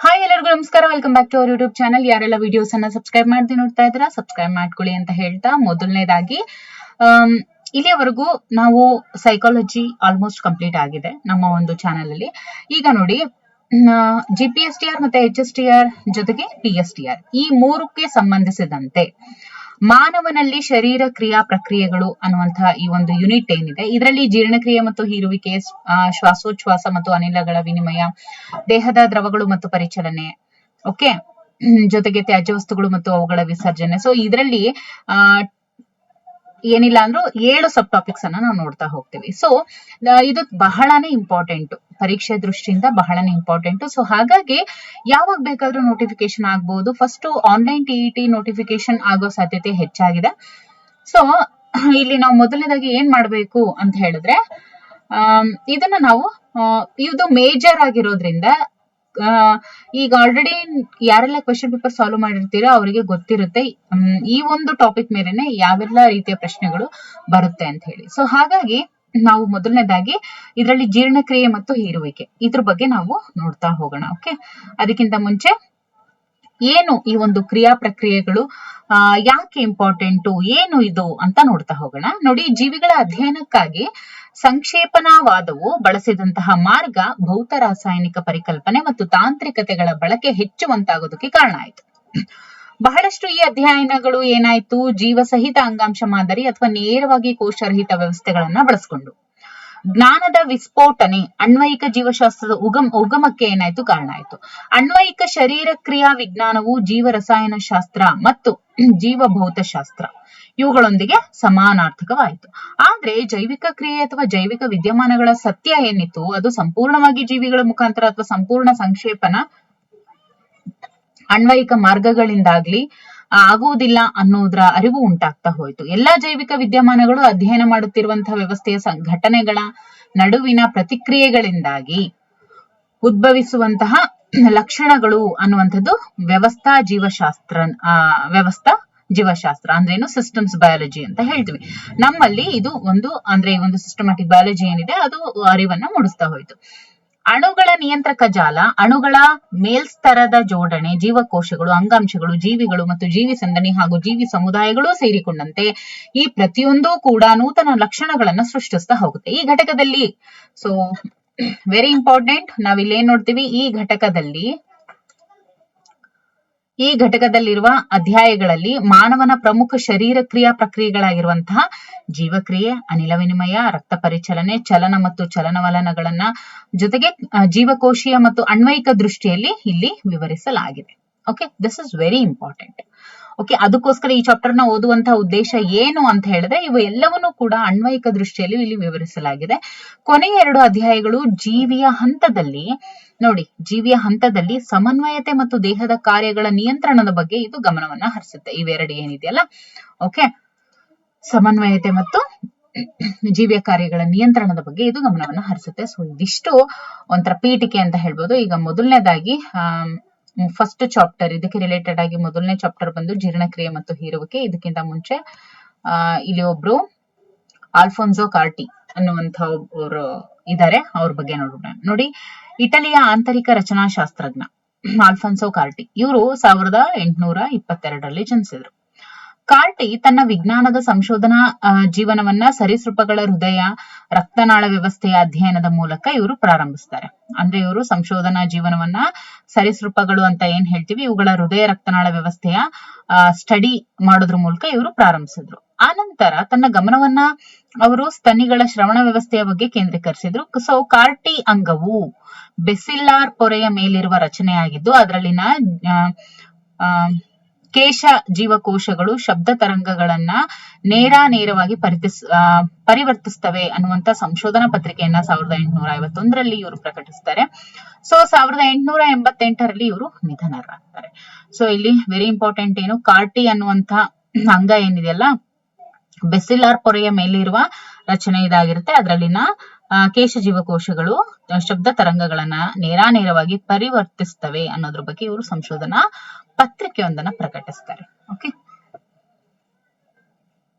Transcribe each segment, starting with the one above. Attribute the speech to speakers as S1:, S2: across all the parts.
S1: Hi ಎಲ್ಲರಿಗೂ ನಮಸ್ಕಾರ. Welcome back to our YouTube channel. ಯಾರೆಲ್ಲ ವಿಡಿಯೋಸ್ ಅನ್ನ ಸಬ್ಸ್ಕ್ರೈಬ್ ಮಾಡ್ದೆ ನೋಡ್ತಾ ಇದ್ದೀರಾ, ಸಬ್ಸ್ಕ್ರೈಬ್ ಮಾಡ್ಕೊಳ್ಳಿ ಅಂತ ಹೇಳ್ತಾ, ಮೊದಲನೇದಾಗಿ ಇಲ್ಲಿಯವರೆಗೂ ನಾವು ಸೈಕಾಲಜಿ ಆಲ್ಮೋಸ್ಟ್ ಕಂಪ್ಲೀಟ್ ಆಗಿದೆ ನಮ್ಮ ಒಂದು ಚಾನಲ್ ಅಲ್ಲಿ. ಈಗ ನೋಡಿ, GPSTR ಮತ್ತೆ HSTR ಜೊತೆಗೆ PSTR ಈ ಮೂರಕ್ಕೆ ಸಂಬಂಧಿಸಿದಂತೆ ಮಾನವನಲ್ಲಿ ಶರೀರ ಕ್ರಿಯಾ ಪ್ರಕ್ರಿಯೆಗಳು ಅನ್ನುವಂತಹ ಈ ಒಂದು ಯೂನಿಟ್ ಏನಿದೆ, ಇದರಲ್ಲಿ ಜೀರ್ಣಕ್ರಿಯೆ ಮತ್ತು ಹೀರುವಿಕೆ, ಶ್ವಾಸೋಚ್ಛ್ವಾಸ ಮತ್ತು ಅನಿಲಗಳ ವಿನಿಮಯ, ದೇಹದ ದ್ರವಗಳು ಮತ್ತು ಪರಿಚಲನೆ, ಓಕೆ, ಜೊತೆಗೆ ತ್ಯಾಜ್ಯ ವಸ್ತುಗಳು ಮತ್ತು ಅವುಗಳ ವಿಸರ್ಜನೆ. ಸೊ ಇದರಲ್ಲಿ ಏನಿಲ್ಲ ಅಂದ್ರೂ 7 ಸಬ್ ಟಾಪಿಕ್ಸ್ ಅನ್ನ ನಾವು ನೋಡ್ತಾ ಹೋಗ್ತೀವಿ. ಸೊ ಇದು ಬಹಳನೇ ಇಂಪಾರ್ಟೆಂಟ್, ಪರೀಕ್ಷೆ ದೃಷ್ಟಿಯಿಂದ ಬಹಳನೇ ಇಂಪಾರ್ಟೆಂಟ್. ಸೊ ಹಾಗಾಗಿ ಯಾವಾಗ ಬೇಕಾದ್ರೂ ನೋಟಿಫಿಕೇಶನ್ ಆಗ್ಬಹುದು. ಫಸ್ಟ್ ಆನ್ಲೈನ್ TET ನೋಟಿಫಿಕೇಶನ್ ಆಗೋ ಸಾಧ್ಯತೆ ಹೆಚ್ಚಾಗಿದೆ. ಸೊ ಇಲ್ಲಿ ನಾವು ಮೊದಲನೇದಾಗಿ ಏನ್ ಮಾಡ್ಬೇಕು ಅಂತ ಹೇಳಿದ್ರೆ, ಇದನ್ನ ನಾವು ಇದು ಮೇಜರ್ ಆಗಿರೋದ್ರಿಂದ ಈಗ ಆಲ್ರೆಡಿ ಯಾರೆಲ್ಲ ಕ್ವೆಶ್ಚನ್ ಪೇಪರ್ ಸಾಲ್ವ್ ಮಾಡಿರ್ತೀರೋ ಅವರಿಗೆ ಗೊತ್ತಿರುತ್ತೆ ಈ ಒಂದು ಟಾಪಿಕ್ ಮೇಲೆನೆ ಯಾವೆಲ್ಲ ರೀತಿಯ ಪ್ರಶ್ನೆಗಳು ಬರುತ್ತೆ ಅಂತ ಹೇಳಿ. ಸೊ ಹಾಗಾಗಿ ನಾವು ಮೊದಲನೇದಾಗಿ ಇದರಲ್ಲಿ ಜೀರ್ಣಕ್ರಿಯೆ ಮತ್ತು ಹೀರುವಿಕೆ ಇದ್ರ ಬಗ್ಗೆ ನಾವು ನೋಡ್ತಾ ಹೋಗೋಣ. ಓಕೆ, ಅದಕ್ಕಿಂತ ಮುಂಚೆ ಏನು ಈ ಒಂದು ಕ್ರಿಯಾ ಪ್ರಕ್ರಿಯೆಗಳು ಯಾಕೆ ಇಂಪಾರ್ಟೆಂಟು, ಏನು ಇದು ಅಂತ ನೋಡ್ತಾ ಹೋಗೋಣ. ನೋಡಿ, ಜೀವಿಗಳ ಅಧ್ಯಯನಕ್ಕಾಗಿ ಸಂಕ್ಷೇಪಣಾವಾದವು ಬಳಸಿದಂತಹ ಮಾರ್ಗ ಭೌತ ರಾಸಾಯನಿಕ ಪರಿಕಲ್ಪನೆ ಮತ್ತು ತಾಂತ್ರಿಕತೆಗಳ ಬಳಕೆ ಹೆಚ್ಚುವಂತಾಗೋದಕ್ಕೆ ಕಾರಣ ಆಯಿತು. ಬಹಳಷ್ಟು ಈ ಅಧ್ಯಯನಗಳು ಏನಾಯ್ತು, ಜೀವಸಹಿತ ಅಂಗಾಂಶ ಮಾದರಿ ಅಥವಾ ನೇರವಾಗಿ ಕೋಶರಹಿತ ವ್ಯವಸ್ಥೆಗಳನ್ನ ಬಳಸ್ಕೊಂಡು ಜ್ಞಾನದ ವಿಸ್ಫೋಟನೆ, ಅನ್ವಯಿಕ ಜೀವಶಾಸ್ತ್ರದ ಉಗಮಕ್ಕೆ ಏನಾಯ್ತು, ಕಾರಣ ಆಯ್ತು. ಅನ್ವಯಿಕ ಶರೀರ ಕ್ರಿಯಾ ವಿಜ್ಞಾನವು ಜೀವ ರಸಾಯನ ಶಾಸ್ತ್ರ ಮತ್ತು ಜೀವಭೌತಶಾಸ್ತ್ರ ಇವುಗಳೊಂದಿಗೆ ಸಮಾನಾರ್ಥಕವಾಯಿತು. ಆದ್ರೆ ಜೈವಿಕ ಕ್ರಿಯೆ ಅಥವಾ ಜೈವಿಕ ವಿದ್ಯಮಾನಗಳ ಸತ್ಯ ಏನಿತ್ತು, ಅದು ಸಂಪೂರ್ಣವಾಗಿ ಜೀವಿಗಳ ಮುಖಾಂತರ ಅಥವಾ ಸಂಪೂರ್ಣ ಸಂಕ್ಷೇಪಣ ಅನ್ವಯಿಕ ಮಾರ್ಗಗಳಿಂದಾಗ್ಲಿ ಆಗುವುದಿಲ್ಲ ಅನ್ನೋದ್ರ ಅರಿವು ಉಂಟಾಗ್ತಾ ಹೋಯ್ತು. ಎಲ್ಲಾ ಜೈವಿಕ ವಿದ್ಯಮಾನಗಳು ಅಧ್ಯಯನ ಮಾಡುತ್ತಿರುವಂತಹ ವ್ಯವಸ್ಥೆಯ ಘಟನೆಗಳ ನಡುವಿನ ಪ್ರತಿಕ್ರಿಯೆಗಳಿಂದಾಗಿ ಉದ್ಭವಿಸುವಂತಹ ಲಕ್ಷಣಗಳು ಅನ್ನುವಂಥದ್ದು ವ್ಯವಸ್ಥಾ ಜೀವಶಾಸ್ತ್ರ ಅಂದ್ರೇನು, ಸಿಸ್ಟಮ್ಸ್ ಬಯಾಲಜಿ ಅಂತ ಹೇಳ್ತೀವಿ. ನಮ್ಮಲ್ಲಿ ಇದು ಒಂದು ಈ ಒಂದು ಸಿಸ್ಟಮ್ಯಾಟಿಕ್ ಬಯಾಲಜಿ ಏನಿದೆ ಅದು ಅರಿವನ್ನ ಮೂಡಿಸ್ತಾ ಹೋಯ್ತು. ಅಣುಗಳ ನಿಯಂತ್ರಕ ಜಾಲ, ಅಣುಗಳ ಮೇಲ್ಸ್ತರದ ಜೋಡಣೆ, ಜೀವಕೋಶಗಳು, ಅಂಗಾಂಶಗಳು, ಜೀವಿಗಳು ಮತ್ತು ಜೀವಿ ಸಂದಣಿ ಹಾಗೂ ಜೀವಿ ಸಮುದಾಯಗಳು ಸೇರಿಕೊಂಡಂತೆ ಈ ಪ್ರತಿಯೊಂದೂ ಕೂಡ ನೂತನ ಲಕ್ಷಣಗಳನ್ನ ಸೃಷ್ಟಿಸ್ತಾ ಹೋಗುತ್ತೆ ಈ ಘಟಕದಲ್ಲಿ. ಸೊ ವೆರಿ ಇಂಪಾರ್ಟೆಂಟ್, ನಾವಿಲ್ಲಿ ಏನ್ ನೋಡ್ತೀವಿ, ಈ ಘಟಕದಲ್ಲಿರುವ ಅಧ್ಯಾಯಗಳಲ್ಲಿ ಮಾನವನ ಪ್ರಮುಖ ಶರೀರ ಕ್ರಿಯಾ ಪ್ರಕ್ರಿಯೆಗಳಾಗಿರುವಂತಹ ಜೀವಕ್ರಿಯೆ, ಅನಿಲ ವಿನಿಮಯ, ರಕ್ತ ಪರಿಚಲನೆ, ಚಲನ ಮತ್ತು ಚಲನವಲನಗಳನ್ನ ಜೊತೆಗೆ ಜೀವಕೋಶೀಯ ಮತ್ತು ಅನ್ವಯಿಕ ದೃಷ್ಟಿಯಲ್ಲಿ ಇಲ್ಲಿ ವಿವರಿಸಲಾಗಿದೆ. Okay, this is very important. Okay, ಅದಕ್ಕೋಸ್ಕರ ಈ ಚಾಪ್ಟರ್ ನ ಓದುವಂತಹ ಉದ್ದೇಶ ಏನು ಅಂತ ಹೇಳಿದ್ರೆ, ಇವು ಎಲ್ಲವನ್ನೂ ಕೂಡ ಅನ್ವಯಿಕ ದೃಷ್ಟಿಯಲ್ಲಿ ಇಲ್ಲಿ ವಿವರಿಸಲಾಗಿದೆ. ಕೊನೆಯ 2 ಅಧ್ಯಾಯಗಳು ಜೀವಿಯ ಹಂತದಲ್ಲಿ ಸಮನ್ವಯತೆ ಮತ್ತು ದೇಹದ ಕಾರ್ಯಗಳ ನಿಯಂತ್ರಣದ ಬಗ್ಗೆ ಇದು ಗಮನವನ್ನ ಹರಿಸುತ್ತೆ. ಇವೆರಡು ಏನಿದೆಯಲ್ಲ, ಓಕೆ, ಸಮನ್ವಯತೆ ಮತ್ತು ಜೀವಿಯ ಕಾರ್ಯಗಳ ನಿಯಂತ್ರಣದ ಬಗ್ಗೆ ಇದು ಗಮನವನ್ನ ಹರಿಸುತ್ತೆ. ಸೊ ಇದಿಷ್ಟು ಒಂಥರ ಪೀಠಿಕೆ ಅಂತ ಹೇಳ್ಬೋದು. ಈಗ ಮೊದಲನೇದಾಗಿ ಫಸ್ಟ್ ಚಾಪ್ಟರ್, ಇದಕ್ಕೆ ರಿಲೇಟೆಡ್ ಆಗಿ ಮೊದಲನೇ ಚಾಪ್ಟರ್ ಬಂದು ಜೀರ್ಣಕ್ರಿಯೆ ಮತ್ತು ಹೀರುವಿಕೆ. ಇದಕ್ಕಿಂತ ಮುಂಚೆ ಇಲ್ಲಿ ಒಬ್ರು ಆಲ್ಫೋನ್ಸೋ ಕಾರ್ಟಿ ಅನ್ನುವಂಥವ್ರು ಇದ್ದಾರೆ, ಅವ್ರ ಬಗ್ಗೆ ನೋಡೋಣ. ನೋಡಿ, ಇಟಲಿಯ ಆಂತರಿಕ ರಚನಾಶಾಸ್ತ್ರಜ್ಞ ಆಲ್ಫೋನ್ಸೋ ಕಾರ್ಟಿ, ಇವರು 1822ರಲ್ಲಿ ಜನಿಸಿದ್ರು. ಕಾರ್ಟಿ ತನ್ನ ವಿಜ್ಞಾನದ ಸಂಶೋಧನಾ ಜೀವನವನ್ನ ಸರೀಸೃಪಗಳ ಹೃದಯ ರಕ್ತನಾಳ ವ್ಯವಸ್ಥೆಯ ಅಧ್ಯಯನದ ಮೂಲಕ ಇವರು ಪ್ರಾರಂಭಿಸ್ತಾರೆ. ಅಂದ್ರೆ ಇವರು ಸಂಶೋಧನಾ ಜೀವನವನ್ನ ಸರೀಸೃಪಗಳು ಅಂತ ಏನ್ ಹೇಳ್ತೀವಿ, ಇವುಗಳ ಹೃದಯ ರಕ್ತನಾಳ ವ್ಯವಸ್ಥೆಯ ಸ್ಟಡಿ ಮಾಡೋದ್ರ ಮೂಲಕ ಇವರು ಪ್ರಾರಂಭಿಸಿದ್ರು. ಆನಂತರ ತನ್ನ ಗಮನವನ್ನ ಅವರು ಸ್ತನಿಗಳ ಶ್ರವಣ ವ್ಯವಸ್ಥೆಯ ಬಗ್ಗೆ ಕೇಂದ್ರೀಕರಿಸಿದ್ರು. ಸೊ ಕಾರ್ಟಿ ಅಂಗವು ಬೆಸಿಲ್ಲಾರ್ ಪೊರೆಯ ಮೇಲಿರುವ ರಚನೆಯಾಗಿದ್ದು ಅದರಲ್ಲಿನ ಕೇಶ ಜೀವಕೋಶಗಳು ಶಬ್ದ ತರಂಗಗಳನ್ನ ನೇರವಾಗಿ ಪರಿವರ್ತಿಸ್ತವೆ ಅನ್ನುವಂತ ಸಂಶೋಧನಾ ಪತ್ರಿಕೆಯನ್ನ 1851ರಲ್ಲಿ ಇವರು ಪ್ರಕಟಿಸ್ತಾರೆ. ಸೊ 1888ರಲ್ಲಿ ಇವರು ನಿಧನರಾಗ್ತಾರೆ. ಸೊ ಇಲ್ಲಿ ವೆರಿ ಇಂಪಾರ್ಟೆಂಟ್ ಏನು, ಕಾರ್ಟಿ ಅನ್ನುವಂತ ಅಂಗ ಏನಿದೆಯಲ್ಲ, ಬೆಸಿಲಾರ್ ಪೊರೆಯ ಮೇಲಿರುವ ರಚನೆ ಇದಾಗಿರುತ್ತೆ. ಅದರಲ್ಲಿನ ಕೇಶ ಜೀವಕೋಶಗಳು ಶಬ್ದ ತರಂಗಗಳನ್ನ ನೇರವಾಗಿ ಪರಿವರ್ತಿಸ್ತವೆ ಅನ್ನೋದ್ರ ಬಗ್ಗೆ ಇವರು ಸಂಶೋಧನಾ ಪತ್ರಿಕೆಯೊಂದನ್ನ ಪ್ರಕಟಿಸ್ತಾರೆ. ಓಕೆ,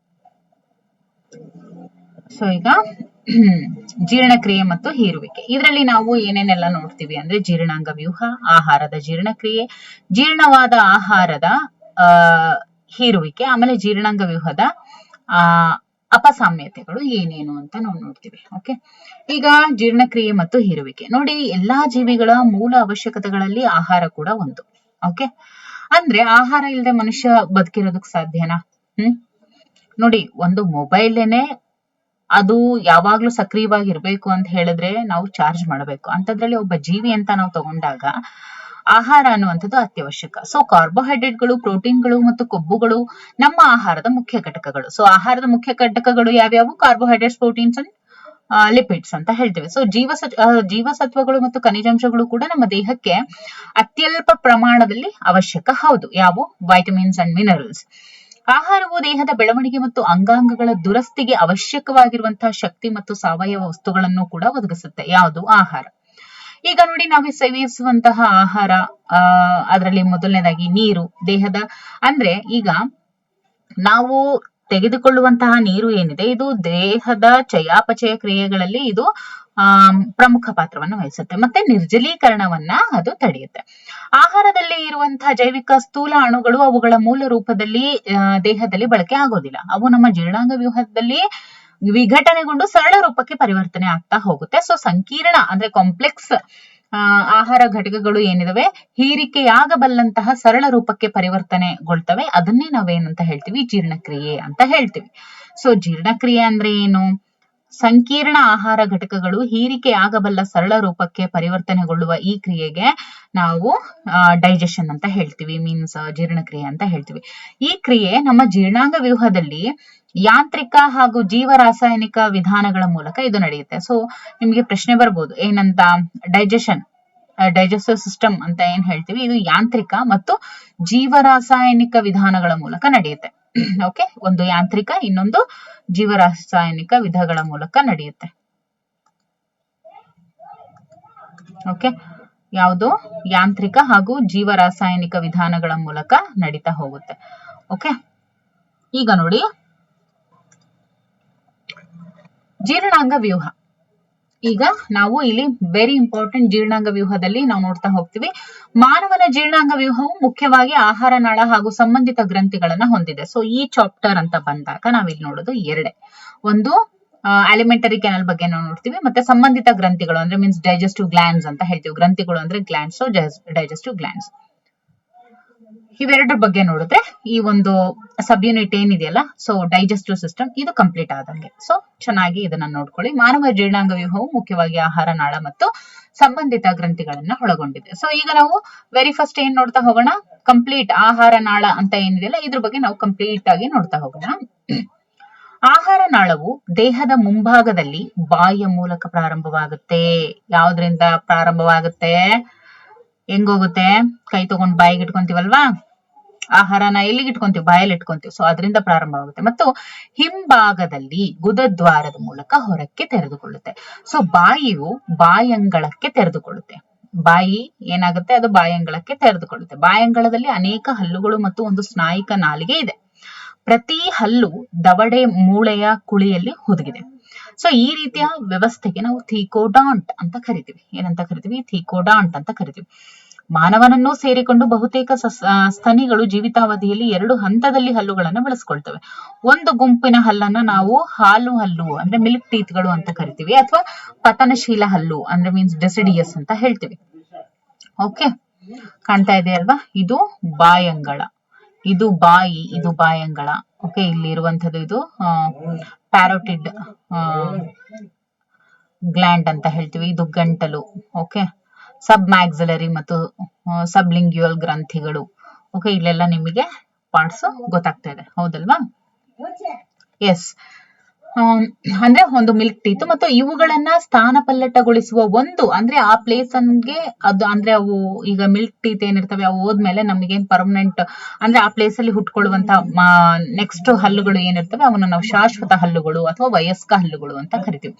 S1: ಸೊ ಈಗ ಜೀರ್ಣಕ್ರಿಯೆ ಮತ್ತು ಹೀರುವಿಕೆ, ಇದರಲ್ಲಿ ನಾವು ಏನೇನೆಲ್ಲ ನೋಡ್ತೀವಿ ಅಂದ್ರೆ ಜೀರ್ಣಾಂಗ ವ್ಯೂಹ, ಆಹಾರದ ಜೀರ್ಣಕ್ರಿಯೆ, ಜೀರ್ಣವಾದ ಆಹಾರದ ಆ ಹೀರುವಿಕೆ, ಆಮೇಲೆ ಜೀರ್ಣಾಂಗ ವ್ಯೂಹದ ಆ ಅಪಸಾಮ್ಯತೆಗಳು ಏನೇನು ಅಂತ ನಾವು ನೋಡ್ತೀವಿ. ಓಕೆ, ಈಗ ಜೀರ್ಣಕ್ರಿಯೆ ಮತ್ತು ಹೀರುವಿಕೆ ನೋಡಿ, ಎಲ್ಲಾ ಜೀವಿಗಳ ಮೂಲ ಅವಶ್ಯಕತೆಗಳಲ್ಲಿ ಆಹಾರ ಕೂಡ ಒಂದು. ಓಕೆ, ಅಂದ್ರೆ ಆಹಾರ ಇಲ್ಲದೆ ಮನುಷ್ಯ ಬದುಕಿರೋದಕ್ ಸಾಧ್ಯನಾ? ನೋಡಿ, ಒಂದು ಮೊಬೈಲ್ನೆ ಅದು ಯಾವಾಗ್ಲೂ ಸಕ್ರಿಯವಾಗಿ ಇರ್ಬೇಕು ಅಂತ ಹೇಳಿದ್ರೆ ನಾವು ಚಾರ್ಜ್ ಮಾಡಬೇಕು. ಅಂತದ್ರಲ್ಲಿ ಒಬ್ಬ ಜೀವಿ ಅಂತ ನಾವು ತಗೊಂಡಾಗ ಆಹಾರ ಅನ್ನುವಂಥದ್ದು ಅತ್ಯವಶ್ಯಕ. ಸೊ ಕಾರ್ಬೋಹೈಡ್ರೇಟ್ಗಳು, ಪ್ರೋಟೀನ್ಗಳು ಮತ್ತು ಕೊಬ್ಬುಗಳು ನಮ್ಮ ಆಹಾರದ ಮುಖ್ಯ ಘಟಕಗಳು. ಸೊ ಆಹಾರದ ಮುಖ್ಯ ಘಟಕಗಳು ಯಾವ್ಯಾವು? ಕಾರ್ಬೋಹೈಡ್ರೇಟ್ಸ್, ಪ್ರೋಟೀನ್ಸ್ ಅಂಡ್ ಲಿಪಿಡ್ಸ್ ಅಂತ ಹೇಳ್ತೇವೆ. ಸೊ ಜೀವಸತ್ವಗಳು ಮತ್ತು ಖನಿಜಾಂಶಗಳು ಕೂಡ ನಮ್ಮ ದೇಹಕ್ಕೆ ಅತ್ಯಲ್ಪ ಪ್ರಮಾಣದಲ್ಲಿ ಅವಶ್ಯಕ. ಹೌದು, ಯಾವ? Vitamins and minerals. ಆಹಾರವು ದೇಹದ ಬೆಳವಣಿಗೆ ಮತ್ತು ಅಂಗಾಂಗಗಳ ದುರಸ್ತಿಗೆ ಅವಶ್ಯಕವಾಗಿರುವಂತಹ ಶಕ್ತಿ ಮತ್ತು ಸಾವಯವ ವಸ್ತುಗಳನ್ನು ಕೂಡ ಒದಗಿಸುತ್ತೆ. ಯಾವುದು? ಆಹಾರ. ಈಗ ನೋಡಿ, ನಾವು ಸೇವಿಸುವಂತಹ ಆಹಾರ, ಅದರಲ್ಲಿ ಮೊದಲನೇದಾಗಿ ನೀರು, ದೇಹದ ಅಂದ್ರೆ ಈಗ ನಾವು ತೆಗೆದುಕೊಳ್ಳುವಂತಹ ನೀರು ಏನಿದೆ, ಇದು ದೇಹದ ಚಯಾಪಚಯ ಕ್ರಿಯೆಗಳಲ್ಲಿ ಇದು ಪ್ರಮುಖ ಪಾತ್ರವನ್ನು ವಹಿಸುತ್ತೆ, ಮತ್ತೆ ನಿರ್ಜಲೀಕರಣವನ್ನ ಅದು ತಡೆಯುತ್ತೆ. ಆಹಾರದಲ್ಲಿ ಇರುವಂತಹ ಜೈವಿಕ ಸ್ಥೂಲ ಅಣುಗಳು ಅವುಗಳ ಮೂಲ ರೂಪದಲ್ಲಿ ದೇಹದಲ್ಲಿ ಬಳಕೆ ಆಗೋದಿಲ್ಲ. ಅವು ನಮ್ಮ ಜೀರ್ಣಾಂಗ ವ್ಯೂಹದಲ್ಲಿ ವಿಘಟನೆಗೊಂಡು ಸರಳ ರೂಪಕ್ಕೆ ಪರಿವರ್ತನೆ ಆಗ್ತಾ ಹೋಗುತ್ತೆ. ಸೊ ಸಂಕೀರ್ಣ ಅಂದ್ರೆ ಕಾಂಪ್ಲೆಕ್ಸ್ ಆಹಾರ ಘಟಕಗಳು ಏನಿದಾವೆ ಹೀರಿಕೆಯಾಗಬಲ್ಲಂತಹ ಸರಳ ರೂಪಕ್ಕೆ ಪರಿವರ್ತನೆಗೊಳ್ತವೆ. ಅದನ್ನೇ ನಾವೇನಂತ ಹೇಳ್ತೀವಿ? ಜೀರ್ಣಕ್ರಿಯೆ ಅಂತ ಹೇಳ್ತೀವಿ. ಸೊ ಜೀರ್ಣಕ್ರಿಯೆ ಅಂದ್ರೆ ಏನು? ಸಂಕೀರ್ಣ ಆಹಾರ ಘಟಕಗಳು ಹೀರಿಕೆಯಾಗಬಲ್ಲ ಸರಳ ರೂಪಕ್ಕೆ ಪರಿವರ್ತನೆಗೊಳ್ಳುವ ಈ ಕ್ರಿಯೆಗೆ ನಾವು ಡೈಜೆಷನ್ ಅಂತ ಹೇಳ್ತೀವಿ, ಮೀನ್ಸ್ ಜೀರ್ಣಕ್ರಿಯೆ ಅಂತ ಹೇಳ್ತೀವಿ. ಈ ಕ್ರಿಯೆ ನಮ್ಮ ಜೀರ್ಣಾಂಗ ವ್ಯೂಹದಲ್ಲಿ ಯಾಂತ್ರಿಕ ಹಾಗೂ ಜೀವರಾಸಾಯನಿಕ ವಿಧಾನಗಳ ಮೂಲಕ ಇದು ನಡೆಯುತ್ತೆ. ಸೊ ನಿಮ್ಗೆ ಪ್ರಶ್ನೆ ಬರ್ಬೋದು, ಏನಂತ? ಡೈಜೆಸ್ಟಿವ್ ಸಿಸ್ಟಮ್ ಅಂತ ಏನ್ ಹೇಳ್ತೀವಿ, ಇದು ಯಾಂತ್ರಿಕ ಮತ್ತು ಜೀವರಾಸಾಯನಿಕ ವಿಧಾನಗಳ ಮೂಲಕ ನಡೆಯುತ್ತೆ. ಓಕೆ, ಒಂದು ಯಾಂತ್ರಿಕ, ಇನ್ನೊಂದು ಜೀವರಾಸಾಯನಿಕ ವಿಧಗಳ ಮೂಲಕ ನಡೆಯುತ್ತೆ. ಓಕೆ, ಯಾವುದು? ಯಾಂತ್ರಿಕ ಹಾಗೂ ಜೀವರಾಸಾಯನಿಕ ವಿಧಾನಗಳ ಮೂಲಕ ನಡೀತಾ ಹೋಗುತ್ತೆ. ಓಕೆ, ಈಗ ನೋಡಿ, ಜೀರ್ಣಾಂಗ ವ್ಯೂಹ. ಈಗ ನಾವು ಇಲ್ಲಿ ವೆರಿ ಇಂಪಾರ್ಟೆಂಟ್ ಜೀರ್ಣಾಂಗ ವ್ಯೂಹದಲ್ಲಿ ನಾವು ನೋಡ್ತಾ ಹೋಗ್ತೀವಿ. ಮಾನವನ ಜೀರ್ಣಾಂಗ ವ್ಯೂಹವು ಮುಖ್ಯವಾಗಿ ಆಹಾರ ನಾಳ ಹಾಗೂ ಸಂಬಂಧಿತ ಗ್ರಂಥಿಗಳನ್ನ ಹೊಂದಿದೆ. ಸೊ ಈ ಚಾಪ್ಟರ್ ಅಂತ ಬಂದಾಗ ನಾವಿಲ್ಲಿ ನೋಡೋದು ಎರಡೇ, ಒಂದು ಅಲಿಮೆಂಟರಿ ಕೆನಲ್ ಬಗ್ಗೆ ನಾವು ನೋಡ್ತೀವಿ, ಮತ್ತೆ ಸಂಬಂಧಿತ ಗ್ರಂಥಿಗಳು ಅಂದ್ರೆ ಮೀನ್ಸ್ ಡೈಜೆಸ್ಟಿವ್ ಗ್ಲ್ಯಾಂಡ್ಸ್ ಅಂತ ಹೇಳ್ತೀವಿ. ಗ್ರಂಥಿಗಳು ಅಂದ್ರೆ ಗ್ಲ್ಯಾಂಡ್ಸ್, ಸೊ ಡೈಜೆಸ್ಟಿವ್ ಗ್ಲ್ಯಾಂಡ್ಸ್. ಇವೆರಡರ ಬಗ್ಗೆ ನೋಡಿದ್ರೆ ಈ ಒಂದು ಸಬ್ ಯೂನಿಟ್ ಏನಿದೆಯಲ್ಲ, ಸೊ ಡೈಜೆಸ್ಟಿವ್ ಸಿಸ್ಟಮ್, ಇದು ಕಂಪ್ಲೀಟ್ ಆದಂಗೆ. ಸೊ ಚೆನ್ನಾಗಿ ಇದನ್ನ ನೋಡ್ಕೊಳ್ಳಿ. ಮಾನವ ಜೀರ್ಣಾಂಗ ವ್ಯೂಹವು ಮುಖ್ಯವಾಗಿ ಆಹಾರ ನಾಳ ಮತ್ತು ಸಂಬಂಧಿತ ಗ್ರಂಥಿಗಳನ್ನ ಒಳಗೊಂಡಿದೆ. ಸೊ ಈಗ ನಾವು ವೆರಿ ಫಸ್ಟ್ ಏನ್ ನೋಡ್ತಾ ಹೋಗೋಣ? ಕಂಪ್ಲೀಟ್ ಆಹಾರ ನಾಳ ಅಂತ ಏನಿದೆಯಲ್ಲ, ಇದ್ರ ಬಗ್ಗೆ ನಾವು ಕಂಪ್ಲೀಟ್ ಆಗಿ ನೋಡ್ತಾ ಹೋಗೋಣ. ಆಹಾರ ನಾಳವು ದೇಹದ ಮುಂಭಾಗದಲ್ಲಿ ಬಾಯಿಯ ಮೂಲಕ ಪ್ರಾರಂಭವಾಗುತ್ತೆ. ಯಾವ್ದ್ರಿಂದ ಪ್ರಾರಂಭವಾಗುತ್ತೆ? ಹೆಂಗೋಗುತ್ತೆ? ಕೈ ತಗೊಂಡ್ ಬಾಯಿಗೆ ಇಟ್ಕೊಂತೀವಲ್ವಾ, ಆಹಾರನ ಎಲ್ಲಿಗೆ ಇಟ್ಕೊಂತೀವಿ? ಬಾಯಲ್ಲಿ ಇಟ್ಕೊಂತೀವಿ. ಸೊ ಅದರಿಂದ ಪ್ರಾರಂಭವಾಗುತ್ತೆ ಮತ್ತು ಹಿಂಭಾಗದಲ್ಲಿ ಗುದದ್ವಾರದ ಮೂಲಕ ಹೊರಕ್ಕೆ ತೆರೆದುಕೊಳ್ಳುತ್ತೆ. ಸೊ ಬಾಯಿಯು ಬಾಯಂಗಳಕ್ಕೆ ತೆರೆದುಕೊಳ್ಳುತ್ತೆ. ಬಾಯಿ ಏನಾಗುತ್ತೆ? ಅದು ಬಾಯಂಗಳಕ್ಕೆ ತೆರೆದುಕೊಳ್ಳುತ್ತೆ. ಬಾಯಂಗಳದಲ್ಲಿ ಅನೇಕ ಹಲ್ಲುಗಳು ಮತ್ತು ಒಂದು ಸ್ನಾಯಿಕ ನಾಲಿಗೆ ಇದೆ. ಪ್ರತಿ ಹಲ್ಲು ದವಡೆ ಮೂಳೆಯ ಕುಳಿಯಲ್ಲಿ ಹುದುಗಿದೆ. ಸೊ ಈ ರೀತಿಯ ವ್ಯವಸ್ಥೆಗೆ ನಾವು ಥೀಕೋಡಾಂಟ್ ಅಂತ ಕರಿತೀವಿ. ಏನಂತ ಕರಿತೀವಿ? ಥೀಕೋಡಾಂಟ್ ಅಂತ ಕರಿತೀವಿ. ಮಾನವನನ್ನು ಸೇರಿಕೊಂಡು ಬಹುತೇಕ ಸ್ತನಿಗಳು ಜೀವಿತಾವಧಿಯಲ್ಲಿ 2 ಹಂತದಲ್ಲಿ ಹಲ್ಲುಗಳನ್ನು ಬಳಸ್ಕೊಳ್ತವೆ. ಒಂದು ಗುಂಪಿನ ಹಲ್ಲನ್ನ ನಾವು ಹಾಲು ಹಲ್ಲು ಅಂದ್ರೆ ಮಿಲ್ಕ್ ಟೀತ್ಗಳು ಅಂತ ಕರಿತೀವಿ, ಅಥವಾ ಪತನಶೀಲ ಹಲ್ಲು ಅಂದ್ರೆ ಮೀನ್ಸ್ ಡೆಸಿಡಿಯಸ್ ಅಂತ ಹೇಳ್ತೀವಿ. ಓಕೆ, ಕಾಣ್ತಾ ಇದೆ ಅಲ್ವಾ? ಇದು ಬಾಯಂಗಳ, ಇದು ಬಾಯಿ, ಇದು ಬಾಯಂಗಳ. ಓಕೆ, ಇಲ್ಲಿ ಇರುವಂತದ್ದು ಇದು ಪ್ಯಾರೋಟಿಡ್ ಗ್ಲ್ಯಾಂಡ್ ಅಂತ ಹೇಳ್ತೀವಿ. ಇದು ಗಂಟಲು. ಓಕೆ, ಸಬ್ ಮ್ಯಾಕ್ಸಿಲರಿ ಮತ್ತು ಸಬ್ಲಿಂಗ್ಯುವಲ್ ಗ್ರಂಥಿಗಳು. ಓಕೆ, ಇಲ್ಲೆಲ್ಲ ನಿಮಗೆ ಪಾರ್ಟ್ಸ್ ಗೊತ್ತಾಗ್ತಾ ಇದೆ, ಹೌದಲ್ವಾ? ಎಸ್, ಅಂದ್ರೆ ಒಂದು ಮಿಲ್ಕ್ ಟೀತ್ ಮತ್ತು ಇವುಗಳನ್ನ ಸ್ಥಾನಪಲ್ಲಟಗೊಳಿಸುವ ಒಂದು ಅಂದ್ರೆ ಆ ಪ್ಲೇಸ್ ಅನ್ಗೆ ಅದು ಅಂದ್ರೆ ಅವು ಈಗ ಮಿಲ್ಕ್ ಟೀತ್ ಏನಿರ್ತವೆ ಅವು ಹೋದ್ಮೇಲೆ ನಮಗೇನ್ ಪರ್ಮನೆಂಟ್ ಅಂದ್ರೆ ಆ ಪ್ಲೇಸ್ ಅಲ್ಲಿ ಹುಟ್ಕೊಳ್ಳುವಂತ ನೆಕ್ಸ್ಟ್ ಹಲ್ಲುಗಳು ಏನಿರ್ತವೆ ಅವನ್ನ ನಾವು ಶಾಶ್ವತ ಹಲ್ಲುಗಳು ಅಥವಾ ವಯಸ್ಕ ಹಲ್ಲುಗಳು ಅಂತ ಕರಿತೀವಿ.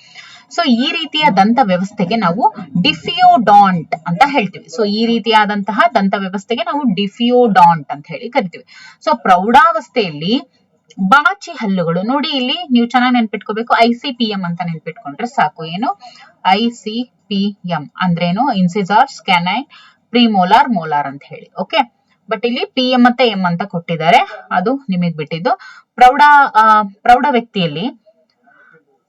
S1: ಸೊ ಈ ರೀತಿಯ ದಂತ ವ್ಯವಸ್ಥೆಗೆ ನಾವು ಡಿಫಿಯೋಡಾಂಟ್ ಅಂತ ಹೇಳ್ತೀವಿ. ಸೊ ಈ ರೀತಿಯಾದಂತಹ ದಂತ ವ್ಯವಸ್ಥೆಗೆ ನಾವು ಡಿಫಿಯೋಡಾಂಟ್ ಅಂತ ಹೇಳಿ ಕರಿತೀವಿ. ಸೊ ಪ್ರೌಢಾವಸ್ಥೆಯಲ್ಲಿ ಬಾಚಿ ಹಲ್ಲುಗಳು ನೋಡಿ, ಇಲ್ಲಿ ನೀವು ಚೆನ್ನಾಗಿ ನೆನ್ಪಿಟ್ಕೋಬೇಕು, ICPM ಅಂತ ನೆನ್ಪಿಟ್ಕೊಂಡ್ರೆ ಸಾಕು. ಏನು ICPM ಅಂದ್ರೇನು? ಇನ್ಸಿಸಾರ್ಸ್, ಕ್ಯಾನೈನ್, ಪ್ರಿಮೋಲಾರ್, ಮೋಲಾರ್ ಅಂತ ಹೇಳಿ. ಓಕೆ, ಬಟ್ ಇಲ್ಲಿ PM ಮತ್ತೆ M ಅಂತ ಕೊಟ್ಟಿದ್ದಾರೆ, ಅದು ನಿಮಗ್ ಬಿಟ್ಟಿದ್ದು. ಪ್ರೌಢ ವ್ಯಕ್ತಿಯಲ್ಲಿ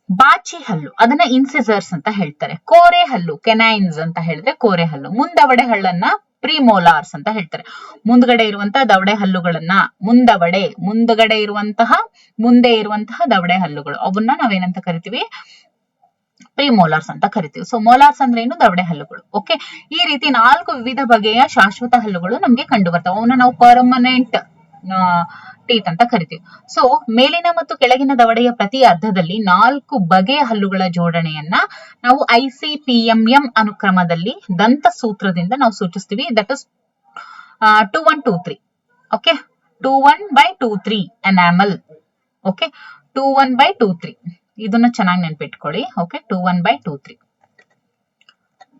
S1: ಬಾಚಿ ಹಲ್ಲು ಅದನ್ನ ಇನ್ಸಿಸರ್ಸ್ ಅಂತ ಹೇಳ್ತಾರೆ. ಕೋರೆ ಹಲ್ಲು ಕೆನೈನ್ಸ್ ಅಂತ ಹೇಳಿದ್ರೆ ಕೋರೆ ಹಲ್ಲು. ಮುಂದವಡೆ ಹಳ್ಳನ್ನ ಪ್ರಿಮೋಲಾರ್ಸ್ ಅಂತ ಹೇಳ್ತಾರೆ. ಮುಂದ್ಗಡೆ ಇರುವಂತಹ ದವಡೆ ಹಲ್ಲುಗಳನ್ನ ಮುಂದಗಡೆ ಇರುವಂತಹ ಮುಂದೆ ಇರುವಂತಹ ದವಡೆ ಹಲ್ಲುಗಳು, ಅವನ್ನ ನಾವೇನಂತ ಕರಿತೀವಿ? ಪ್ರಿಮೋಲಾರ್ಸ್ ಅಂತ ಕರಿತೀವಿ. ಸೊ ಮೋಲಾರ್ಸ್ ಅಂದ್ರೆ ಏನು? ದವಡೆ ಹಲ್ಲುಗಳು. ಓಕೆ, ಈ ರೀತಿ 4 ವಿವಿಧ ಬಗೆಯ ಶಾಶ್ವತ ಹಲ್ಲುಗಳು ನಮ್ಗೆ ಕಂಡು ಬರ್ತವೆ. ಅವನ್ನ ನಾವು ಪರ್ಮನೆಂಟ್ ಟೀತ್ ಅಂತ ಕರಿತೀವಿ. ಸೊ ಮೇಲಿನ ಮತ್ತು ಕೆಳಗಿನ ದವಡೆಯ ಪ್ರತಿ ಅರ್ಧದಲ್ಲಿ 4 ಬಗೆಯ ಹಲ್ಲುಗಳ ಜೋಡಣೆಯನ್ನ ನಾವು ICPMM ಅನುಕ್ರಮದಲ್ಲಿ ದಂತ ಸೂತ್ರದಿಂದ ನಾವು ಸೂಚಿಸ್ತೀವಿ. That is 2123. Okay, 21/23 enamel. Okay, 21/23 ಇದನ್ನ ಚೆನ್ನಾಗಿ ನೆನ್ಪಿಟ್ಕೊಳ್ಳಿ. ಓಕೆ, 21/23.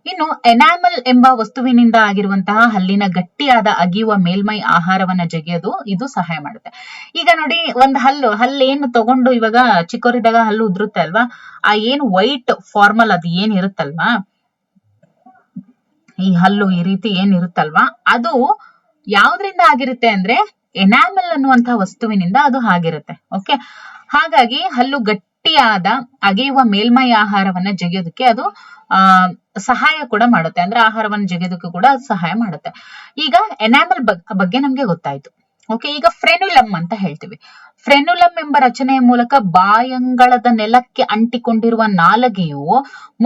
S1: ಇನ್ನು ಎನಾಮಲ್ ಎಂಬ ವಸ್ತುವಿನಿಂದ ಆಗಿರುವಂತಹ ಹಲ್ಲಿನ ಗಟ್ಟಿಯಾದ ಅಗಿಯುವ ಮೇಲ್ಮೈ ಆಹಾರವನ್ನ ಜಗಿಯೋದು ಇದು ಸಹಾಯ ಮಾಡುತ್ತೆ. ಈಗ ನೋಡಿ, ಒಂದು ಹಲ್ಲೇನು ತಗೊಂಡು, ಇವಾಗ ಚಿಕ್ಕವರಿದ್ದಾಗ ಹಲ್ಲು ಉದುರುತ್ತೆ ಅಲ್ವಾ, ಆ ಏನು ವೈಟ್ ಫಾರ್ಮಲ್ ಅದು ಏನಿರುತ್ತಲ್ವಾ, ಈ ಹಲ್ಲು ಈ ರೀತಿ ಏನಿರುತ್ತಲ್ವಾ, ಅದು ಯಾವ್ದ್ರಿಂದ ಆಗಿರುತ್ತೆ ಅಂದ್ರೆ ಎನಾಮಲ್ ಅನ್ನುವಂತಹ ವಸ್ತುವಿನಿಂದ ಅದು ಆಗಿರುತ್ತೆ. ಓಕೆ, ಹಾಗಾಗಿ ಹಲ್ಲು ಗಟ್ಟಿಯಾದ ಅಗೆಯುವ ಮೇಲ್ಮೈ ಆಹಾರವನ್ನ ಜಗಿಯೋದಕ್ಕೆ ಅದು ಸಹಾಯ ಕೂಡ ಮಾಡುತ್ತೆ. ಅಂದ್ರೆ ಆಹಾರವನ್ನು ಜಗಿಯೋದಕ್ಕೂ ಕೂಡ ಅದು ಸಹಾಯ ಮಾಡುತ್ತೆ. ಈಗ ಎನಾಮಲ್ ಬಗ್ಗೆ ನಮ್ಗೆ ಗೊತ್ತಾಯ್ತು. ಓಕೆ, ಈಗ ಫ್ರೆನುಲಮ್ ಅಂತ ಹೇಳ್ತೀವಿ. ಫ್ರೆನುಲಮ್ ಎಂಬ ರಚನೆಯ ಮೂಲಕ ಬಾಯಂಗಳದ ನೆಲಕ್ಕೆ ಅಂಟಿಕೊಂಡಿರುವ ನಾಲಗೆಯು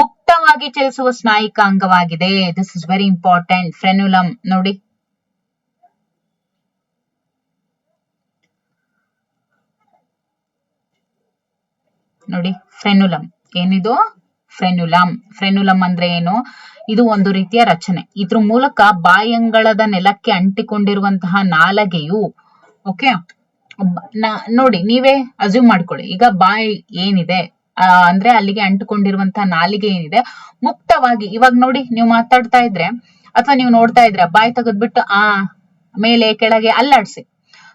S1: ಮುಕ್ತವಾಗಿ ಚಲಿಸುವ ಸ್ನಾಯಿಕ ಅಂಗವಾಗಿದೆ. This is very important. Frenulum ನೋಡಿ, ಫ್ರೆನುಲಮ್ ಏನಿದು? ಫ್ರೆನುಲಮ್ ಅಂದ್ರೆ ಏನು? ಇದು ಒಂದು ರೀತಿಯ ರಚನೆ. ಇದ್ರ ಮೂಲಕ ಬಾಯಂಗಳದ ನೆಲಕ್ಕೆ ಅಂಟಿಕೊಂಡಿರುವಂತಹ ನಾಲಗೆಯು, ಓಕೆ, ನೋಡಿ ನೀವೇ ಅಸ್ಯೂಮ್ ಮಾಡ್ಕೊಳ್ಳಿ. ಈಗ ಬಾಯಿ ಏನಿದೆ ಅಂದ್ರೆ ಅಲ್ಲಿಗೆ ಅಂಟಿಕೊಂಡಿರುವಂತಹ ನಾಲಿಗೆ ಏನಿದೆ ಮುಕ್ತವಾಗಿ, ಇವಾಗ ನೋಡಿ ನೀವು ಮಾತಾಡ್ತಾ ಇದ್ರೆ ಅಥವಾ ನೀವು ನೋಡ್ತಾ ಇದ್ರೆ ಬಾಯಿ ತೆಗೆದ್ಬಿಟ್ಟು ಮೇಲೆ ಕೆಳಗೆ ಅಲ್ಲಾಡ್ಸಿ.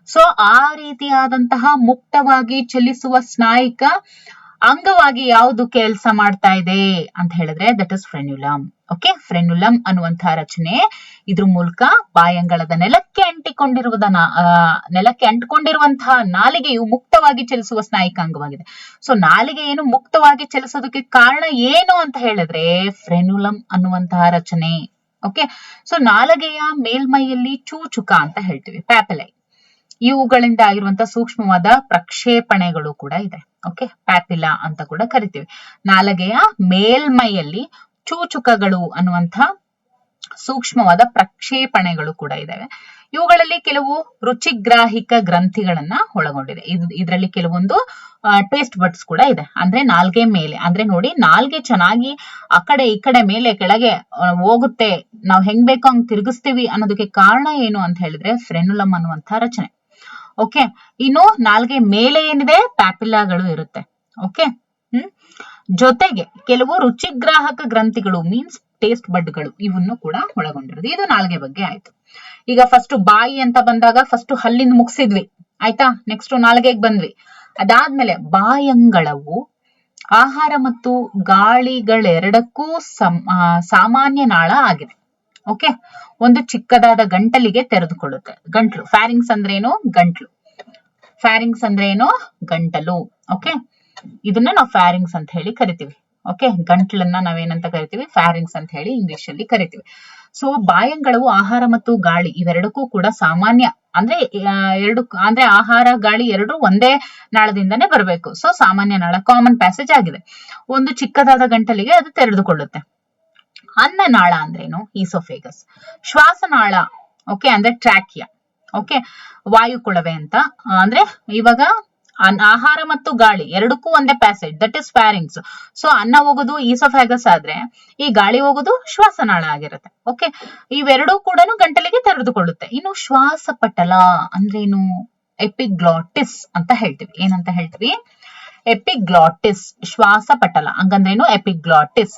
S1: ಸೊ ಆ ರೀತಿಯಾದಂತಹ ಮುಕ್ತವಾಗಿ ಚಲಿಸುವ ಸ್ನಾಯಿಕ ಅಂಗವಾಗಿ ಯಾವುದು ಕೆಲಸ ಮಾಡ್ತಾ ಇದೆ ಅಂತ ಹೇಳಿದ್ರೆ ದಟ್ ಇಸ್ ಫ್ರೆನುಲಮ್. ಓಕೆ, ಫ್ರೆನುಲಮ್ ಅನ್ನುವಂತಹ ರಚನೆ ಇದ್ರ ಮೂಲಕ ಬಾಯಂಗಳದ ನೆಲಕ್ಕೆ ಅಂಟಿಕೊಂಡಿರುವಂತಹ ನಾಲಿಗೆಯು ಮುಕ್ತವಾಗಿ ಚಲಿಸುವ ಸ್ನಾಯಿಕ ಅಂಗವಾಗಿದೆ. ಸೊ ನಾಲಿಗೆ ಏನು ಮುಕ್ತವಾಗಿ ಚಲಿಸೋದಕ್ಕೆ ಕಾರಣ ಏನು ಅಂತ ಹೇಳಿದ್ರೆ ಫ್ರೆನುಲಮ್ ಅನ್ನುವಂತಹ ರಚನೆ. ಓಕೆ, ಸೊ ನಾಲಿಗೆಯ ಮೇಲ್ಮೈಯಲ್ಲಿ ಚೂಚುಕ ಅಂತ ಹೇಳ್ತೀವಿ, ಪ್ಯಾಪಿಲೈ, ಇವುಗಳಿಂದ ಆಗಿರುವಂತಹ ಸೂಕ್ಷ್ಮವಾದ ಪ್ರಕ್ಷೇಪಣೆಗಳು ಕೂಡ ಇದೆ. ಓಕೆ, ಪ್ಯಾಪಿಲಾ ಅಂತ ಕೂಡ ಕರಿತೀವಿ. ನಾಲಿಗೆಯ ಮೇಲ್ಮೈಯಲ್ಲಿ ಚೂಚುಕಗಳು ಅನ್ನುವಂಥ ಸೂಕ್ಷ್ಮವಾದ ಪ್ರಕ್ಷೇಪಣೆಗಳು ಕೂಡ ಇದಾವೆ. ಇವುಗಳಲ್ಲಿ ಕೆಲವು ರುಚಿಗ್ರಾಹಿಕ ಗ್ರಂಥಿಗಳನ್ನ ಒಳಗೊಂಡಿದೆ. ಇದರಲ್ಲಿ ಕೆಲವೊಂದು ಟೇಸ್ಟ್ ಬಡ್ಸ್ ಕೂಡ ಇದೆ. ಅಂದ್ರೆ ನಾಲ್ಗೆ ಮೇಲೆ, ಅಂದ್ರೆ ನೋಡಿ ನಾಲ್ಗೆ ಚೆನ್ನಾಗಿ ಆ ಕಡೆ ಈ ಕಡೆ ಮೇಲೆ ಕೆಳಗೆ ಹೋಗುತ್ತೆ, ನಾವು ಹೆಂಗ್ ಬೇಕೋ ಹಂಗ್ ತಿರುಗಿಸ್ತೀವಿ ಅನ್ನೋದಕ್ಕೆ ಕಾರಣ ಏನು ಅಂತ ಹೇಳಿದ್ರೆ ಫ್ರೆನುಲಮ್ ಅನ್ನುವಂಥ ರಚನೆ. ಓಕೆ, ಇನ್ನು ನಾಲ್ಗೆ ಮೇಲೆ ಏನಿದೆ ಪ್ಯಾಪಿಲಾಗಳು ಇರುತ್ತೆ. ಓಕೆ, ಜೊತೆಗೆ ಕೆಲವು ರುಚಿಗ್ರಾಹಕ ಗ್ರಂಥಿಗಳು ಮೀನ್ಸ್ ಟೇಸ್ಟ್ ಬಡ್ಗಳು ಇವನ್ನು ಕೂಡ ಒಳಗೊಂಡಿರೋದು. ಇದು ನಾಲ್ಗೆ ಬಗ್ಗೆ ಆಯ್ತು. ಈಗ ಫಸ್ಟ್ ಬಾಯಿ ಅಂತ ಬಂದಾಗ ಫಸ್ಟ್ ಹಲ್ಲಿಂದ ಮುಗಿಸಿದ್ವಿ, ಆಯ್ತಾ? ನೆಕ್ಸ್ಟ್ ನಾಲ್ಗೆಗೆ ಬಂದ್ವಿ. ಅದಾದ್ಮೇಲೆ ಬಾಯಂಗಳವು ಆಹಾರ ಮತ್ತು ಗಾಳಿಗಳೆರಡಕ್ಕೂ ಸಾಮಾನ್ಯ ನಾಳ ಆಗಿದೆ. ಓಕೆ, ಒಂದು ಚಿಕ್ಕದಾದ ಗಂಟಲಿಗೆ ತೆರೆದುಕೊಳ್ಳುತ್ತೆ. ಗಂಟ್ಲು, ಫ್ಯಾರಿಂಗ್ಸ್ ಅಂದ್ರೇನು? ಗಂಟ್ಲು. ಫ್ಯಾರಿಂಗ್ಸ್ ಅಂದ್ರೇನು? ಗಂಟಲು. ಓಕೆ, ಇದನ್ನ ನಾವು ಫ್ಯಾರಿಂಗ್ಸ್ ಅಂತ ಹೇಳಿ ಕರಿತೀವಿ. ಓಕೆ, ಗಂಟ್ಲನ್ನ ನಾವೇನಂತ ಕರಿತೀವಿ? ಫ್ಯಾರಿಂಗ್ಸ್ ಅಂತ ಹೇಳಿ ಇಂಗ್ಲಿಷ್ ಅಲ್ಲಿ ಕರಿತೀವಿ. ಸೊ ಬಾಯಂಗಳವು ಆಹಾರ ಮತ್ತು ಗಾಳಿ ಇವೆರಡಕ್ಕೂ ಕೂಡ ಸಾಮಾನ್ಯ, ಅಂದ್ರೆ ಅಂದ್ರೆ ಆಹಾರ ಗಾಳಿ ಎರಡು ಒಂದೇ ನಾಳದಿಂದನೇ ಬರಬೇಕು. ಸೊ ಸಾಮಾನ್ಯ ನಾಳ, ಕಾಮನ್ ಪ್ಯಾಸೇಜ್ ಆಗಿದೆ. ಒಂದು ಚಿಕ್ಕದಾದ ಗಂಟಲಿಗೆ ಅದು ತೆರೆದುಕೊಳ್ಳುತ್ತೆ. ಅನ್ನನಾಳ ಅಂದ್ರೇನು? ಈಸೋಫೇಗಸ್. ಶ್ವಾಸನಾಳ, ಓಕೆ, ಅಂದ್ರೆ ಟ್ರಾಕಿಯಾ. ಓಕೆ, ವಾಯುಕೊಳವೆ ಅಂತ. ಅಂದ್ರೆ ಇವಾಗ ಆಹಾರ ಮತ್ತು ಗಾಳಿ ಎರಡಕ್ಕೂ ಒಂದೇ passage, that is pharynx. So ಅನ್ನ ಹೋಗೋದು ಈಸೋಫ್ಯಾಗಸ್ ಆದ್ರೆ ಈ ಗಾಳಿ ಹೋಗೋದು ಶ್ವಾಸನಾಳ ಆಗಿರುತ್ತೆ. ಓಕೆ, ಇವೆರಡೂ ಕೂಡ ಗಂಟಲಿಗೆ ತೆರೆದುಕೊಳ್ಳುತ್ತೆ. ಇನ್ನು ಶ್ವಾಸಪಟಲ ಅಂದ್ರೇನು? ಎಪಿಗ್ಲಾಟಿಸ್ ಅಂತ ಹೇಳ್ತೀವಿ. ಏನಂತ ಹೇಳ್ತೀವಿ? ಎಪಿಗ್ಲಾಟಿಸ್. ಶ್ವಾಸಪಟಲ ಹಂಗಂದ್ರೇನು? ಎಪಿಗ್ಲಾಟಿಸ್.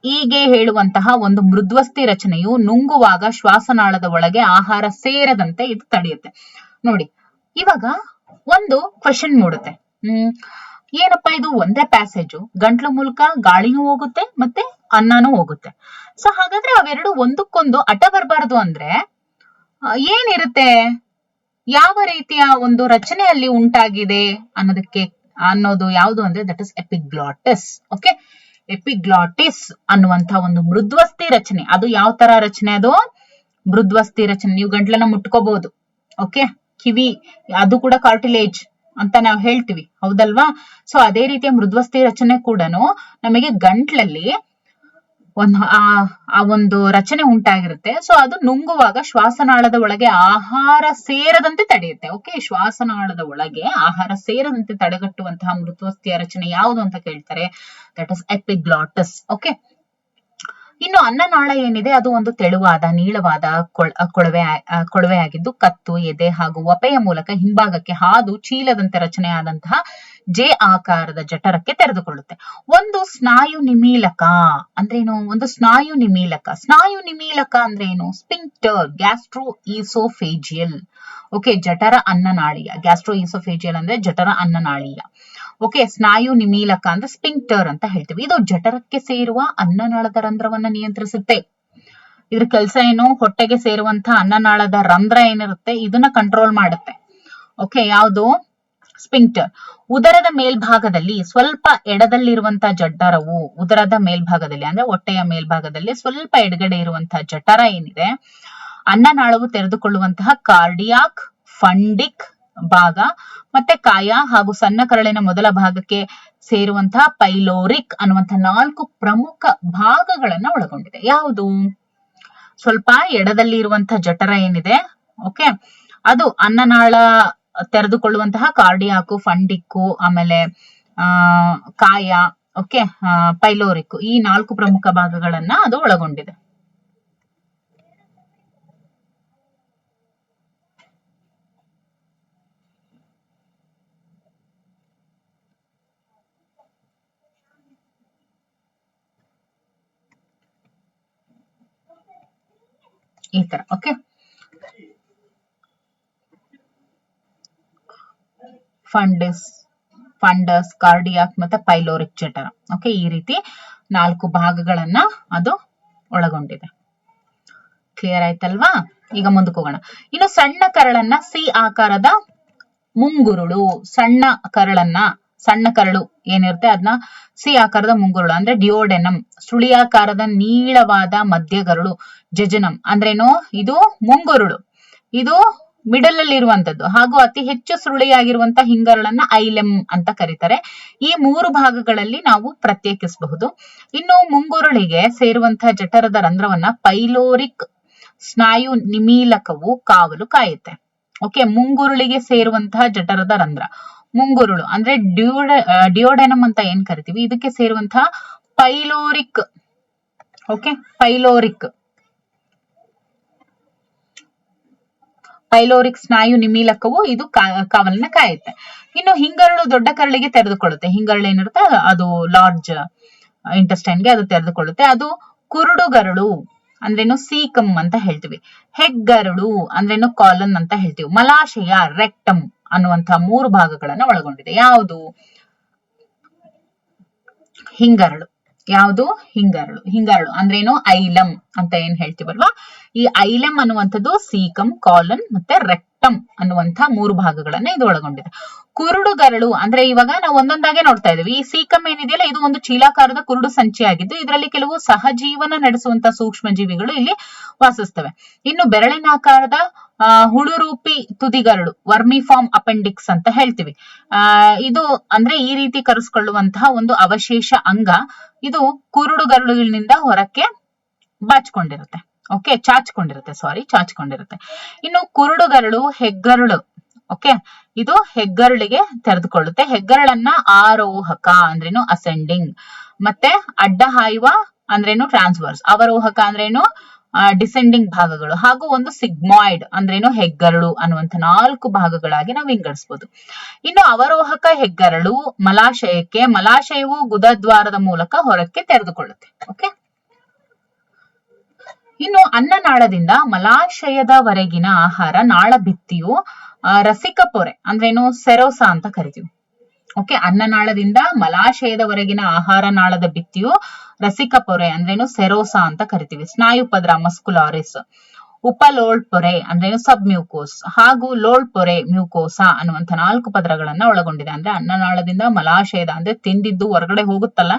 S1: ಹೀಗೆ ಹೇಳುವಂತಹ ಒಂದು ಮೃದ್ವಸ್ಥಿ ರಚನೆಯು ನುಂಗುವಾಗ ಶ್ವಾಸನಾಳದ ಒಳಗೆ ಆಹಾರ ಸೇರದಂತೆ ಇದು ತಡೆಯುತ್ತೆ. ನೋಡಿ, ಇವಾಗ ಒಂದು ಕ್ವೆಶನ್ ಮೂಡುತ್ತೆ. ಏನಪ್ಪಾ ಇದು ಒಂದೇ ಪ್ಯಾಸೇಜು, ಗಂಟ್ಲು ಮೂಲಕ ಗಾಳಿನೂ ಹೋಗುತ್ತೆ ಮತ್ತೆ ಅನ್ನನೂ ಹೋಗುತ್ತೆ. ಸೊ ಹಾಗಾದ್ರೆ ಅವೆರಡು ಒಂದಕ್ಕೊಂದು ಅಡ್ಡ ಬರಬಾರ್ದು ಅಂದ್ರೆ ಏನಿರುತ್ತೆ, ಯಾವ ರೀತಿಯ ಒಂದು ರಚನೆ ಅಲ್ಲಿ ಉಂಟಾಗಿದೆ ಅನ್ನೋದು ಯಾವುದು ಅಂದ್ರೆ that is epiglottis. Okay, epiglottis ಅನ್ನುವಂತ ಒಂದು ಮೃದ್ವಸ್ಥಿ ರಚನೆ. ಅದು ಯಾವ ತರ ರಚನೆ? ಅದು ಮೃದ್ವಸ್ಥಿ ರಚನೆ. ನೀವು ಗಂಟ್ಲನ್ನ ಮುಟ್ಕೋಬಹುದು. ಓಕೆ, ಕಿವಿ ಅದು ಕೂಡ ಕಾರ್ಟಿಲೇಜ್ ಅಂತ ನಾವು ಹೇಳ್ತೀವಿ, ಹೌದಲ್ವಾ? ಸೊ ಅದೇ ರೀತಿಯ ಮೃದ್ವಸ್ಥಿ ರಚನೆ ಕೂಡ ನಮಗೆ ಗಂಟ್ಲಲ್ಲಿ ಒಂದು ರಚನೆ ಉಂಟಾಗಿರುತ್ತೆ. ಸೊ ಅದು ನುಂಗುವಾಗ ಶ್ವಾಸನಾಳದ ಒಳಗೆ ಆಹಾರ ಸೇರದಂತೆ ತಡೆಯುತ್ತೆ. ಓಕೆ, ಶ್ವಾಸನಾಳದ ಒಳಗೆ ಆಹಾರ ಸೇರದಂತೆ ತಡೆಗಟ್ಟುವಂತಹ ಮೃದ್ವಸ್ಥಿಯ ರಚನೆ ಯಾವುದು ಅಂತ ಕೇಳ್ತಾರೆ, ದಟ್ ಇಸ್ ಎಪಿಗ್ಲಾಟಿಸ್. ಓಕೆ, ಇನ್ನು ಅನ್ನನಾಳ ಏನಿದೆ ಅದು ಒಂದು ತೆಳುವಾದ ನೀಳವಾದ ಕೊಳವೆಯಾಗಿದ್ದು ಕತ್ತು, ಎದೆ ಹಾಗೂ ವಪೆಯ ಮೂಲಕ ಹಿಂಭಾಗಕ್ಕೆ ಹಾದು ಚೀಲದಂತೆ ರಚನೆಯಾದಂತಹ ಜೆ ಆಕಾರದ ಜಠರಕ್ಕೆ ತೆರೆದುಕೊಳ್ಳುತ್ತೆ. ಒಂದು ಸ್ನಾಯು ನಿಮೀಲಕ ಅಂದ್ರೇನು? ಒಂದು ಸ್ನಾಯು ನಿಮೀಲಕ ಅಂದ್ರೇನು? Sphincter, gastro oesophageal. ಓಕೆ, ಜಠರ ಅನ್ನನಾಳೀಯ. ಗ್ಯಾಸ್ಟ್ರೋ ಈಸೋಫೇಜಿಯಲ್ ಅಂದ್ರೆ ಜಠರ ಅನ್ನನಾಳೀಯ. ಓಕೆ, ಸ್ನಾಯು ನಿಮೀಲಕ ಅಂದ್ರೆ ಸ್ಪಿಂಕ್ಟರ್ ಅಂತ ಹೇಳ್ತೀವಿ. ಇದು ಜಠರಕ್ಕೆ ಸೇರುವ ಅನ್ನನಾಳದ ರಂಧ್ರವನ್ನ ನಿಯಂತ್ರಿಸುತ್ತೆ. ಇದ್ರ ಕೆಲಸ ಏನು? ಹೊಟ್ಟೆಗೆ ಸೇರುವಂತಹ ಅನ್ನನಾಳದ ರಂಧ್ರ ಏನಿರುತ್ತೆ ಇದನ್ನ ಕಂಟ್ರೋಲ್ ಮಾಡುತ್ತೆ. ಓಕೆ, ಯಾವುದು? ಸ್ಪಿಂಕ್ಟರ್. ಉದರದ ಮೇಲ್ಭಾಗದಲ್ಲಿ ಸ್ವಲ್ಪ ಎಡದಲ್ಲಿರುವಂತಹ ಜಠರವು, ಉದರದ ಮೇಲ್ಭಾಗದಲ್ಲಿ ಅಂದ್ರೆ ಹೊಟ್ಟೆಯ ಮೇಲ್ಭಾಗದಲ್ಲಿ ಸ್ವಲ್ಪ ಎಡಗಡೆ ಇರುವಂತಹ ಜಠರ ಏನಿದೆ, ಅನ್ನನಾಳವು ತೆರೆದುಕೊಳ್ಳುವಂತಹ ಕಾರ್ಡಿಯಾಕ್, ಫಂಡಿಕ್ ಭಾಗ ಮತ್ತೆ ಕಾಯ ಹಾಗೂ ಸಣ್ಣ ಕರಳಿನ ಮೊದಲ ಭಾಗಕ್ಕೆ ಸೇರುವಂತಹ ಪೈಲೋರಿಕ್ ಅನ್ನುವಂತಹ 4 ಪ್ರಮುಖ ಭಾಗಗಳನ್ನ ಒಳಗೊಂಡಿದೆ. ಯಾವುದು? ಸ್ವಲ್ಪ ಎಡದಲ್ಲಿ ಇರುವಂತಹ ಜಠರ ಏನಿದೆ, ಓಕೆ, ಅದು ಅನ್ನನಾಳ ತೆರೆದುಕೊಳ್ಳುವಂತಹ ಕಾರ್ಡಿಯಾಕು, ಫಂಡಿಕ್ಕು, ಆಮೇಲೆ ಕಾಯ, ಓಕೆ, ಪೈಲೋರಿಕ್, ಈ 4 ಪ್ರಮುಖ ಭಾಗಗಳನ್ನ ಅದು ಒಳಗೊಂಡಿದೆ. ಈ ತರ. ಓಕೆ, ಫಂಡಸ್, ಕಾರ್ಡಿಯಾಕ್ ಮತ್ತೆ ಪೈಲೋರಿಕ್ ಜಠರ. ಓಕೆ, ಈ ರೀತಿ 4 ಭಾಗಗಳನ್ನ ಅದು ಒಳಗೊಂಡಿದೆ. ಕ್ಲಿಯರ್ ಆಯ್ತಲ್ವಾ? ಈಗ ಮುಂದಕ್ಕೆ ಹೋಗೋಣ. ಇನ್ನು ಸಣ್ಣ ಕರಳನ್ನ ಸಿ ಆಕಾರದ ಮುಂಗುರುಳು, ಸಣ್ಣ ಕರಳು ಏನಿರುತ್ತೆ ಅದನ್ನ ಸಿ ಆಕಾರದ ಮುಂಗುರುಳು ಅಂದ್ರೆ ಡಿಯೋಡೆನಮ್. ಸುಳಿಯಾಕಾರದ ನೀಳವಾದ ಮಧ್ಯಗರಳು ಜಜನಂ ಅಂದ್ರೇನು? ಇದು ಮುಂಗುರುಳು, ಇದು ಮಿಡಲ್ ಅಲ್ಲಿ ಇರುವಂತದ್ದು. ಹಾಗೂ ಅತಿ ಹೆಚ್ಚು ಸುಳಿಯಾಗಿರುವಂತಹ ಹಿಂಗರಳನ್ನ ಐಲೆಮ್ ಅಂತ ಕರೀತಾರೆ. ಈ 3 ಭಾಗಗಳಲ್ಲಿ ನಾವು ಪ್ರತ್ಯೇಕಿಸಬಹುದು. ಇನ್ನು ಮುಂಗುರುಳಿಗೆ ಸೇರುವಂತಹ ಜಠರದ ರಂಧ್ರವನ್ನ ಪೈಲೋರಿಕ್ ಸ್ನಾಯು ನಿಮೀಲಕವು ಕಾವಲು ಕಾಯುತ್ತೆ. ಓಕೆ, ಮುಂಗುರುಳಿಗೆ ಸೇರುವಂತಹ ಜಠರದ ರಂಧ್ರ ಮುಂಗುರುಳು ಅಂದ್ರೆ ಡಿಯೋಡೆನಮ್ ಅಂತ ಏನ್ ಕರಿತೀವಿ, ಇದಕ್ಕೆ ಸೇರುವಂತಹ ಪೈಲೋರಿಕ್, ಓಕೆ, ಪೈಲೋರಿಕ್ ಸ್ನಾಯು ನಿಮೀಲಕವು ಇದು ಕಾವಲನ್ನ ಕಾಯುತ್ತೆ. ಇನ್ನು ಹಿಂಗರಳು ದೊಡ್ಡ ಕರಳಿಗೆ ತೆರೆದುಕೊಳ್ಳುತ್ತೆ. ಹಿಂಗರಳು ಏನಿರುತ್ತೆ ಅದು ಲಾರ್ಜ್ ಇಂಟೆಸ್ಟೈನ್ಗೆ ಅದು ತೆರೆದುಕೊಳ್ಳುತ್ತೆ. ಅದು ಕುರುಡುಗರಳು ಅಂದ್ರೇನು? ಸೀಕಮ್ ಅಂತ ಹೇಳ್ತೀವಿ. ಹೆಗ್ಗರಳು ಅಂದ್ರೇನು? ಕಾಲನ್ ಅಂತ ಹೇಳ್ತೀವಿ. ಮಲಾಶಯ, ರೆಕ್ಟಮ್ ಅನ್ನುವಂತಹ 3 ಭಾಗಗಳನ್ನ ಒಳಗೊಂಡಿದೆ. ಯಾವುದು? ಹಿಂಗರಳು. ಯಾವುದು? ಹಿಂಗರಳು ಅಂದ್ರೇನು? ಐಲಮ್ ಅಂತ ಏನ್ ಹೇಳ್ತೀವಲ್ವಾ, ಈ ಐಲಮ್ ಅನ್ನುವಂಥದ್ದು ಸೀಕಮ್, ಕಾಲನ್ ಮತ್ತೆ ರೆಕ್ಟಮ್ ಅನ್ನುವಂತಹ 3 ಭಾಗಗಳನ್ನ ಇದು ಒಳಗೊಂಡಿದೆ. ಕುರುಡುಗರಳು ಅಂದ್ರೆ ಇವಾಗ ನಾವು ಒಂದೊಂದಾಗೆ ನೋಡ್ತಾ ಇದೀವಿ. ಈ ಸೀಕಮ್ ಏನಿದೆಯಲ್ಲ ಇದು ಒಂದು ಚೀಲಾಕಾರದ ಕುರುಡು ಸಂಚಿಯಾಗಿದ್ದು ಇದರಲ್ಲಿ ಕೆಲವು ಸಹಜೀವನ ನಡೆಸುವಂತಹ ಸೂಕ್ಷ್ಮ ಜೀವಿಗಳು ಇಲ್ಲಿ ವಾಸಿಸ್ತವೆ. ಇನ್ನು ಬೆರಳಿನಾಕಾರದ ಹುಳುರೂಪಿ ತುದಿಗರಳು, ವರ್ಮಿಫಾರ್ಮ್ ಅಪೆಂಡಿಕ್ಸ್ ಅಂತ ಹೇಳ್ತೀವಿ. ಇದು ಅಂದ್ರೆ ಈ ರೀತಿ ಕರೆಸ್ಕೊಳ್ಳುವಂತಹ ಒಂದು ಅವಶೇಷ ಅಂಗ. ಇದು ಕುರುಡುಗರಳುಗಳಿಂದ ಹೊರಕ್ಕೆ ಬಾಚಿಕೊಂಡಿರುತ್ತೆ. ಓಕೆ, ಚಾಚಿಕೊಂಡಿರುತ್ತೆ. ಇನ್ನು ಕುರುಡುಗರಳು ಹೆಗ್ಗರಳು. ಓಕೆ, ಇದು ಹೆಗ್ಗರಳಿಗೆ ತೆರೆದುಕೊಳ್ಳುತ್ತೆ. ಹೆಗ್ಗರಳನ್ನ ಆರೋಹಕ ಅಂದ್ರೇನು? ಅಸೆಂಡಿಂಗ್. ಮತ್ತೆ ಅಡ್ಡ ಹಾಯುವ ಅಂದ್ರೇನು? ಟ್ರಾನ್ಸ್ವರ್ಸ್. ಅವರೋಹಕ ಅಂದ್ರೇನು? ಡಿಸೆಂಡಿಂಗ್ ಭಾಗಗಳು. ಹಾಗೂ ಒಂದು ಸಿಗ್ಮಾಯ್ಡ್ ಅಂದ್ರೇನು? ಹೆಗ್ಗರಳು ಅನ್ನುವಂಥ 4 ಭಾಗಗಳಾಗಿ ನಾವು ವಿಂಗಡಿಸಬಹುದು. ಇನ್ನು ಅವರೋಹಕ ಹೆಗ್ಗರಳು ಮಲಾಶಯವು ಗುದದ್ವಾರದ ಮೂಲಕ ಹೊರಕ್ಕೆ ತೆರೆದುಕೊಳ್ಳುತ್ತೆ. ಓಕೆ, ಇನ್ನು ಅನ್ನನಾಳದಿಂದ ಮಲಾಶಯದವರೆಗಿನ ಆಹಾರ ನಾಳಭಿತ್ತಿಯು ರಸಿಕ ಪೊರೆ ಅಂದ್ರೇನು ಸೆರೋಸ ಅಂತ ಕರಿತೀವಿ. ಓಕೆ, ಅನ್ನನಾಳದಿಂದ ಮಲಾಶಯದವರೆಗಿನ ಆಹಾರ ನಾಳದ ಭಿತ್ತಿಯು ರಸಿಕ ಪೊರೆ ಅಂದ್ರೇನು ಸೆರೋಸ ಅಂತ ಕರಿತೀವಿ. ಸ್ನಾಯು ಪದ್ರ ಮಸ್ಕುಲಾರಿಸ್, ಉಪಲೋಳ್ ಪೊರೆ ಅಂದ್ರೇನು ಸಬ್ ಮ್ಯೂಕೋಸ್ ಹಾಗೂ ಲೋಳ್ ಪೊರೆ ಮ್ಯೂಕೋಸಾ ಅನ್ನುವಂಥ 4 ಪದರಗಳನ್ನ ಒಳಗೊಂಡಿದೆ. ಅಂದ್ರೆ ಅನ್ನನಾಳದಿಂದ ಮಲಾಶಯದ ಅಂದ್ರೆ ತಿಂದಿದ್ದು ಹೊರಗಡೆ ಹೋಗುತ್ತಲ್ಲ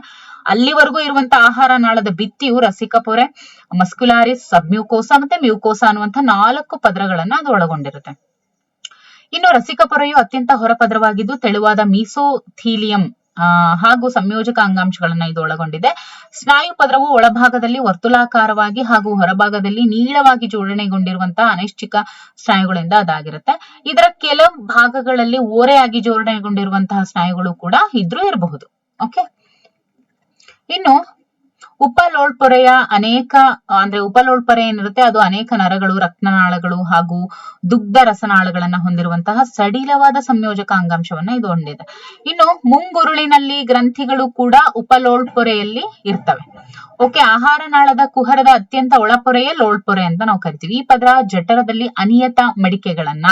S1: ಅಲ್ಲಿವರೆಗೂ ಇರುವಂತ ಆಹಾರ ನಾಳದ ಭಿತ್ತಿಯು ರಸಿಕ ಪೊರೆ, ಮಸ್ಕ್ಯುಲಾರಿಸ್, ಸಬ್ ಮ್ಯೂಕೋಸಾ ಮತ್ತೆ ಮ್ಯೂಕೋಸಾ ಅನ್ನುವಂಥ 4 ಪದರಗಳನ್ನ ಅದು ಒಳಗೊಂಡಿರುತ್ತೆ. ಇನ್ನು ರಸಿಕ ಪೊರೆಯು ಅತ್ಯಂತ ಹೊರಪದರವಾಗಿದ್ದು ತೆಳುವಾದ ಮೀಸೋಥೀಲಿಯಂ ಹಾಗೂ ಸಂಯೋಜಕ ಅಂಗಾಂಶಗಳನ್ನ ಇದು ಒಳಗೊಂಡಿದೆ. ಸ್ನಾಯು ಪದರವು ಒಳಭಾಗದಲ್ಲಿ ವರ್ತುಲಾಕಾರವಾಗಿ ಹಾಗೂ ಹೊರಭಾಗದಲ್ಲಿ ನೀಳವಾಗಿ ಜೋಡಣೆಗೊಂಡಿರುವಂತಹ ಅನೈಶ್ಚಿಕ ಸ್ನಾಯುಗಳಿಂದ ಅದಾಗಿರುತ್ತೆ. ಇದರ ಕೆಲವು ಭಾಗಗಳಲ್ಲಿ ಓರೆಯಾಗಿ ಜೋಡಣೆಗೊಂಡಿರುವಂತಹ ಸ್ನಾಯುಗಳು ಕೂಡ ಇದ್ರೂ ಇರಬಹುದು. ಓಕೆ, ಇನ್ನು ಉಪಲೋಳ್ಪೊರೆಯ ಅನೇಕ ಅಂದ್ರೆ ಉಪಲೋಳ್ಪೊರೆ ಏನಿರುತ್ತೆ ಅದು ಅನೇಕ ನರಗಳು, ರಕ್ತನಾಳಗಳು ಹಾಗೂ ದುಗ್ಧ ರಸನಾಳಗಳನ್ನ ಹೊಂದಿರುವಂತಹ ಸಡಿಲವಾದ ಸಂಯೋಜಕ ಅಂಗಾಂಶವನ್ನ ಇದು ಹೊಂದಿದೆ. ಇನ್ನು ಮುಂಗುರುಳಿನಲ್ಲಿ ಗ್ರಂಥಿಗಳು ಕೂಡ ಉಪಲೋಳ್ಪೊರೆಯಲ್ಲಿ ಇರ್ತವೆ. ಓಕೆ, ಆಹಾರ ನಾಳದ ಕುಹರದ ಅತ್ಯಂತ ಒಳಪೊರೆಯೇ ಲೋಳ್ಪೊರೆ ಅಂತ ನಾವು ಕರಿತೀವಿ. ಈ ಪದರ ಜಠರದಲ್ಲಿ ಅನಿಯತ ಮಡಿಕೆಗಳನ್ನ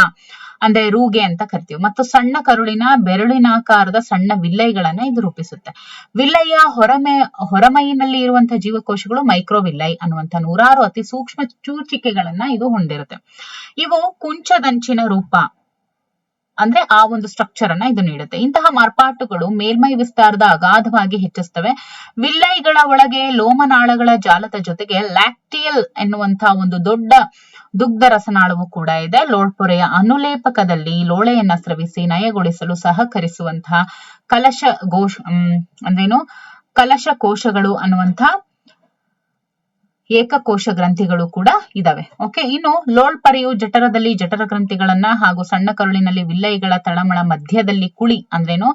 S1: ಅಂದ್ರೆ ರೂಗೆ ಅಂತ ಕರಿತೀವಿ ಮತ್ತು ಸಣ್ಣ ಕರುಳಿನ ಬೆರಳಿನಾಕಾರದ ಸಣ್ಣ ವಿಲ್ಲೈಗಳನ್ನ ಇದು ರೂಪಿಸುತ್ತೆ. ವಿಲ್ಲೈಯ ಹೊರಮೈನಲ್ಲಿ ಇರುವಂತಹ ಜೀವಕೋಶಗಳು ಮೈಕ್ರೋವಿಲ್ಲೈ ಅನ್ನುವಂಥ 106 ಅತಿ ಸೂಕ್ಷ್ಮ ಚೂಚಿಕೆಗಳನ್ನ ಇದು ಹೊಂದಿರುತ್ತೆ. ಇವು ಕುಂಚದಂಚಿನ ರೂಪ ಅಂದ್ರೆ ಆ ಒಂದು ಸ್ಟ್ರಕ್ಚರ್ ಅನ್ನ ಇದು ನೀಡುತ್ತೆ. ಇಂತಹ ಮಾರ್ಪಾಟುಗಳು ಮೇಲ್ಮೈ ವಿಸ್ತಾರದ ಅಗಾಧವಾಗಿ ಹೆಚ್ಚಿಸ್ತವೆ. ವಿಲ್ಲೈಗಳ ಒಳಗೆ ಲೋಮನಾಳಗಳ ಜಾಲದ ಜೊತೆಗೆ ಲ್ಯಾಕ್ಟಿಯಲ್ ಎನ್ನುವಂತಹ ಒಂದು ದೊಡ್ಡ ದುಗ್ಧ ರಸನಾಳವು ಕೂಡ ಇದೆ. ಲೋಳ್ಪೊರೆಯ ಅನುಲೇಪಕದಲ್ಲಿ ಲೋಳೆಯನ್ನ ಸ್ರವಿಸಿ ನಯಗೊಳಿಸಲು ಸಹಕರಿಸುವಂತಹ ಕಲಶ ಕೋಶಗಳು ಅನ್ನುವಂಥ ಏಕಕೋಶ ಗ್ರಂಥಿಗಳು ಕೂಡ ಇದಾವೆ. ಓಕೆ, ಇನ್ನು ಲೋಳ್ಪೊರೆಯು ಜಠರದಲ್ಲಿ ಜಠರ ಗ್ರಂಥಿಗಳನ್ನ ಹಾಗೂ ಸಣ್ಣ ಕರುಳಿನಲ್ಲಿ ವಿಲ್ಲೈಗಳ ತಳಮಳ ಮಧ್ಯದಲ್ಲಿ ಕುಳಿ ಅಂದ್ರೇನು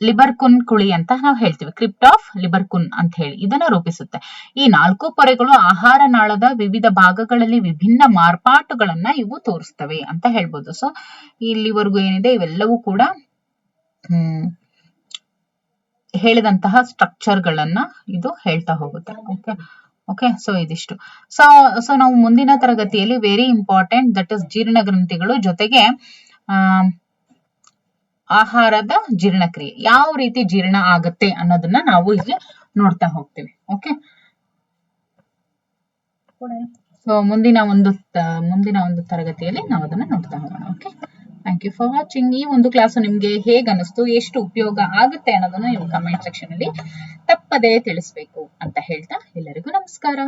S1: ಲಿಬರ್ಕುನ್ ಕುಳಿ ಅಂತ ನಾವು ಹೇಳ್ತೀವಿ. ಕ್ರಿಪ್ಟ್ ಆಫ್ ಲಿಬರ್ಕುನ್ ಅಂತ ಹೇಳಿ ಇದನ್ನ ರೂಪಿಸುತ್ತೆ. ಈ 4 ಪೊರೆಗಳು ಆಹಾರ ನಾಳದ ವಿವಿಧ ಭಾಗಗಳಲ್ಲಿ ವಿಭಿನ್ನ ಮಾರ್ಪಾಟುಗಳನ್ನ ಇವು ತೋರಿಸ್ತವೆ ಅಂತ ಹೇಳ್ಬೋದು. ಸೊ ಇಲ್ಲಿವರೆಗೂ ಏನಿದೆ ಇವೆಲ್ಲವೂ ಕೂಡ ಹೇಳಿದಂತಹ ಸ್ಟ್ರಕ್ಚರ್ ಗಳನ್ನ ಇದು ಹೇಳ್ತಾ ಹೋಗುತ್ತೆ. ಓಕೆ, ಸೊ ಇದಿಷ್ಟು. ಸೊ ನಾವು ಮುಂದಿನ ತರಗತಿಯಲ್ಲಿ ವೆರಿ ಇಂಪಾರ್ಟೆಂಟ್ ದಟ್ ಇಸ್ ಜೀರ್ಣ ಗ್ರಂಥಿಗಳು ಜೊತೆಗೆ ಆಹಾರದ ಜೀರ್ಣಕ್ರಿಯೆ ಯಾವ ರೀತಿ ಜೀರ್ಣ ಆಗುತ್ತೆ ಅನ್ನೋದನ್ನ ನಾವು ಇಲ್ಲಿ ನೋಡ್ತಾ ಹೋಗ್ತೀವಿ. ಓಕೆ, ಸೊ ಮುಂದಿನ ಒಂದು ತರಗತಿಯಲ್ಲಿ ನಾವು ಅದನ್ನ ನೋಡ್ತಾ ಹೋಗೋಣ. Okay, thank you for watching. ಈ ಒಂದು ಕ್ಲಾಸ್ ನಿಮ್ಗೆ ಹೇಗ್ ಅನಿಸ್ತು, ಎಷ್ಟು ಉಪಯೋಗ ಆಗುತ್ತೆ ಅನ್ನೋದನ್ನ ನೀವು ಕಮೆಂಟ್ ಸೆಕ್ಷನ್ ಅಲ್ಲಿ ತಪ್ಪದೇ ತಿಳಿಸ್ಬೇಕು ಅಂತ ಹೇಳ್ತಾ ಎಲ್ಲರಿಗೂ ನಮಸ್ಕಾರ.